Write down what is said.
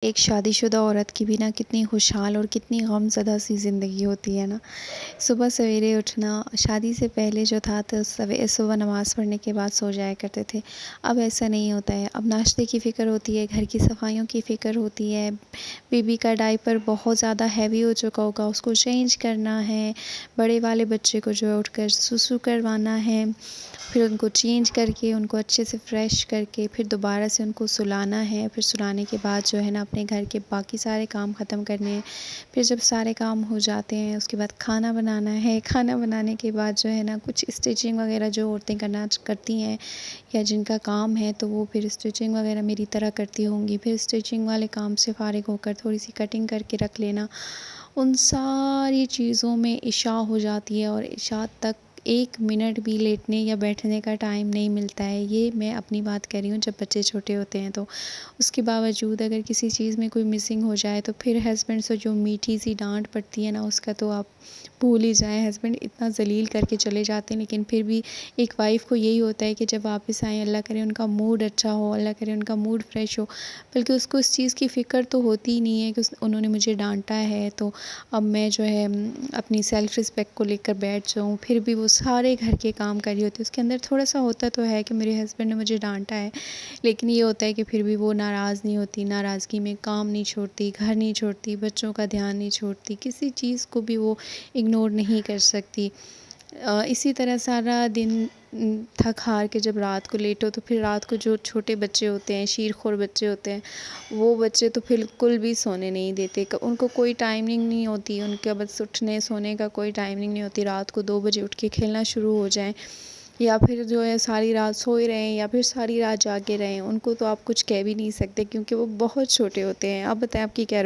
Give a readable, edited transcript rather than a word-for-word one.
ایک شادی شدہ عورت کی بھی نا کتنی خوشحال اور کتنی غم زدہ سی زندگی ہوتی ہے نا۔ صبح سویرے اٹھنا، شادی سے پہلے جو تھا تو صبح نماز پڑھنے کے بعد سو جایا کرتے تھے۔ اب ایسا نہیں ہوتا ہے، اب ناشتے کی فکر ہوتی ہے، گھر کی صفائیوں کی فکر ہوتی ہے، بیبی کا ڈائپر بہت زیادہ ہیوی ہو چکا ہوگا، اس کو چینج کرنا ہے، بڑے والے بچے کو جو ہے اٹھ کر سسو کروانا ہے، پھر ان کو چینج کر کے ان کو اچھے سے فریش کر کے پھر دوبارہ سے ان کو سلانا ہے، پھر سلانے کے بعد جو ہے نا اپنے گھر کے باقی سارے کام ختم کرنے ہیں۔ پھر جب سارے کام ہو جاتے ہیں اس کے بعد کھانا بنانا ہے، کھانا بنانے کے بعد جو ہے نا کچھ اسٹیچنگ وغیرہ جو عورتیں کرتی ہیں یا جن کا کام ہے تو وہ پھر اسٹیچنگ وغیرہ میری طرح کرتی ہوں گی، پھر اسٹیچنگ والے کام سے فارغ ہو کر تھوڑی سی کٹنگ کر کے رکھ لینا۔ ان ساری چیزوں میں عشاء ہو جاتی ہے اور عشاء تک ایک منٹ بھی لیٹنے یا بیٹھنے کا ٹائم نہیں ملتا ہے۔ یہ میں اپنی بات کر رہی ہوں جب بچے چھوٹے ہوتے ہیں تو اس کے باوجود اگر کسی چیز میں کوئی مسنگ ہو جائے تو پھر ہسبینڈ سے جو میٹھی سی ڈانٹ پڑتی ہے نا اس کا تو آپ بھول ہی جائیں۔ ہسبینڈ اتنا ذلیل کر کے چلے جاتے ہیں لیکن پھر بھی ایک وائف کو یہی ہوتا ہے کہ جب واپس آئیں اللہ کرے ان کا موڈ اچھا ہو، اللہ کرے ان کا موڈ فریش ہو، بلکہ اس کو اس چیز کی فکر تو ہوتی ہی نہیں ہے کہ انہوں نے مجھے ڈانٹا ہے تو اب میں جو ہے اپنی سیلف رسپیکٹ کو لے کر بیٹھ جاؤں۔ پھر بھی وہ سارے گھر کے کام کر رہی ہوتی ہے، اس کے اندر تھوڑا سا ہوتا تو ہے کہ میرے ہسبینڈ نے مجھے ڈانٹا ہے، لیکن یہ ہوتا ہے کہ پھر بھی وہ ناراض نہیں ہوتی، ناراضگی میں کام نہیں چھوڑتی، گھر نہیں چھوڑتی، بچوں کا دھیان نہیں چھوڑتی، کسی چیز کو بھی وہ اگنور نہیں کر سکتی۔ اسی طرح سارا دن تھک ہار کے جب رات کو لیٹو تو پھر رات کو جو چھوٹے بچے ہوتے ہیں، شیر خور بچے ہوتے ہیں، وہ بچے تو بالکل بھی سونے نہیں دیتے، ان کو کوئی ٹائمنگ نہیں ہوتی، ان کا بس اٹھنے سونے کا کوئی ٹائمنگ نہیں ہوتی۔ رات کو 2 بجے اٹھ کے کھیلنا شروع ہو جائیں یا پھر جو ہے ساری رات سوئے رہیں یا پھر ساری رات جاگے رہیں، ان کو تو آپ کچھ کہہ بھی نہیں سکتے کیونکہ وہ بہت چھوٹے ہوتے ہیں۔ آپ بتائیں آپ کی کیا